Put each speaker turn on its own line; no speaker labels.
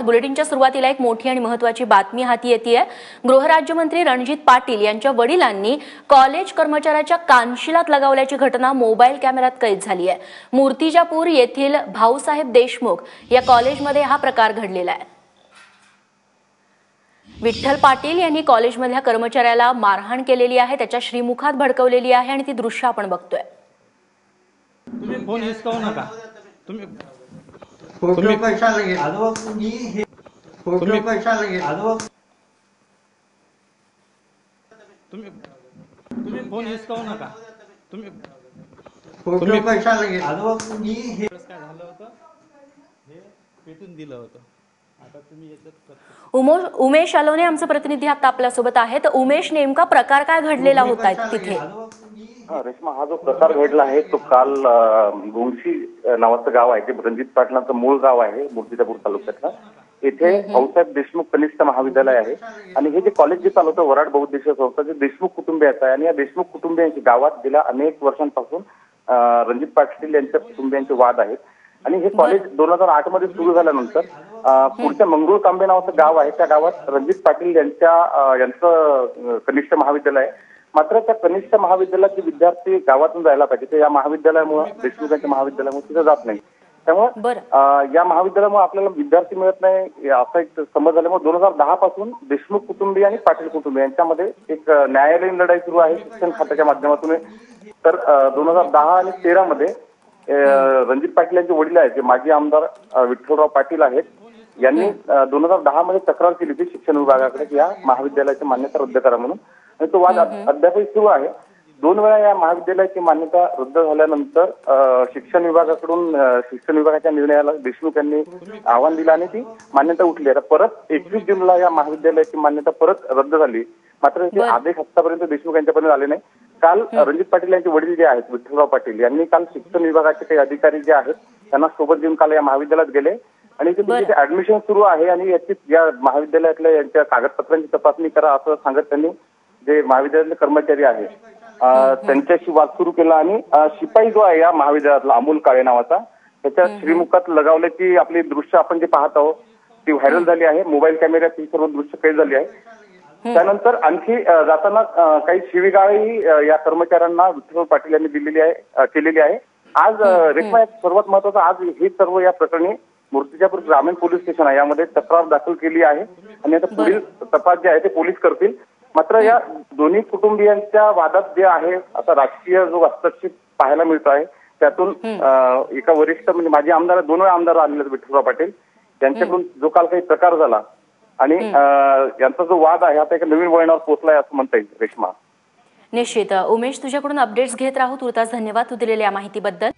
बुलेटिनच्या सुरुवातीला एक मोठी आणि महत्त्वाची बातमी हाती येतेय। गृहराज्यमंत्री रणजित पाटील यांच्या वडिलांनी कॉलेज कर्मचाऱ्याच्या कानशिलात लगावल्याची घटना मोबाईल कॅमेऱ्यात कैद झाली आहे। मूर्तिजापूर येथील भाऊसाहेब देशमुख या कॉलेजमध्ये हा प्रकार घडलेला आहे। विठ्ठल पाटील यांनी कॉलेजमधल्या कर्मचाऱ्याला मारहाण केलेली आहे, त्याच्या श्रीमुखात भडकवलेली आहे आणि ती दृश्य आपण बघतोय।
तुम्ही फोन हिसकावू नका। तुम्ही
फोटो कशाला घेतला? फोटो कशाला घेतला?
तुम्ही फोन हिसकावू नका। तुम्ही
फोटो कशाला घेतला?
काय झालं होतं हे पेटून दिलं होतं। आता तुम्ही याच्यात
उमेश अलोने आमचे प्रतिनिधी आता आपल्या सोबत आहेत। उमेश, नेमका प्रकार काय घडलेला होता तिथे?
रेश्मा, हा जो प्रकार घडला आहे तो काल गोंशी नावाचं गाव आहे, ते रणजित पाटलांचं मूळ गाव आहे मूर्तिजापूर तालुक्यातलं। येथे भाऊसाहेब देशमुख कनिष्ठ महाविद्यालय आहे आणि हे जे कॉलेज जे चालवतं वराड बहुउद्देशीय संस्था जे देशमुख कुटुंबियाचं आहे आणि या देशमुख कुटुंबियांची गावात गेल्या अनेक वर्षांपासून रणजित पाटील यांच्या कुटुंबियांचे वाद आहेत। आणि हे कॉलेज 2008 मध्ये सुरू झाल्यानंतर पुढच्या मंगरूळ तांबे नावाचं गाव आहे, त्या गावात रणजित पाटील यांचं कनिष्ठ महाविद्यालय आहे। मात्र त्या कनिष्ठ महाविद्यालयात जे विद्यार्थी गावातून जायला पाहिजे ते या महाविद्यालयामुळे देशमुखांच्या महाविद्यालयामुळे तिथे जात नाही। त्यामुळे या महाविद्यालयामुळे आपल्याला विद्यार्थी मिळत नाही असा एक समज झाल्यामुळे 2010 पासून देशमुख कुटुंबीय आणि पाटील कुटुंबीय यांच्यामध्ये एक न्यायालयीन लढाई सुरू आहे शिक्षण खात्याच्या माध्यमातून। तर 2010 आणि 13 मध्ये रणजित पाटील यांचे वडील आहेत जे माजी आमदार विठ्ठलराव पाटील आहेत, यांनी 2010 मध्ये तक्रार केली होती शिक्षण विभागाकडे की या महाविद्यालयाची मान्यता रद्द करा म्हणून, आणि तो वाद अद्यापही सुरू आहे। 2 वेळा या महाविद्यालयाची मान्यता रद्द झाल्यानंतर शिक्षण विभागाच्या निर्णयाला देशमुख यांनी आव्हान दिलं आणि ती मान्यता उठली। आता परत 21 जूनला या महाविद्यालयाची मान्यता परत रद्द झाली, मात्र ते आदेश आतापर्यंत देशमुख यांच्यापर्यंत आले नाही। काल रणजित पाटील यांचे वडील जे आहेत विठ्ठलराव पाटील यांनी काल शिक्षण विभागाचे काही अधिकारी जे आहेत त्यांना सोबत घेऊन काल या महाविद्यालयात गेले आणि तिथे ऍडमिशन सुरू आहे आणि याची या महाविद्यालयातल्या यांच्या कागदपत्रांची तपासणी करा असं सांगत त्यांनी जे महाविद्यालयातले कर्मचारी आहेत त्यांच्याशी वाद सुरू केला आणि शिपाई जो आहे या महाविद्यालयातला अमोल काळे नावाचा त्याच्या श्रीमुखात लगावल्याची आपली दृश्य आपण जे पाहत आहोत ती व्हायरल झाली आहे। मोबाईल कॅमेऱ्यात ही सर्व दृश्य कैद झाली आहे। त्यानंतर आणखी जाताना काही शिवीगाळही या कर्मचाऱ्यांना विठ्ठल पाटील यांनी केलेली आहे। आज रेश्मा सर्वात महत्वाचं, आज हे सर्व या प्रकरणी मूर्तिजापूर ग्रामीण पोलीस स्टेशन आहे यामध्ये तक्रार दाखल केली आहे आणि आता पुढील तपास जे आहे ते पोलीस करतील। मात्र या दोन्ही कुटुंबियांच्या वादात जे आहे आता राजकीय जो हस्तक्षेप पाहायला मिळतो आहे त्यातून एका वरिष्ठ म्हणजे माजी आमदार 2 वेळा आमदार आलेले विठ्ठलराव पाटील यांच्याकडून जो काल काही प्रकार झाला आणि यांचा जो वाद आहे आता एका नवीन वळणावर पोहोचलाय असं म्हणता येईल। रेश्मा,
निश्चित उमेश, तुझ्याकडून अपडेट्स घेत राहू। तुर्तास धन्यवाद तू दिलेल्या माहितीबद्दल।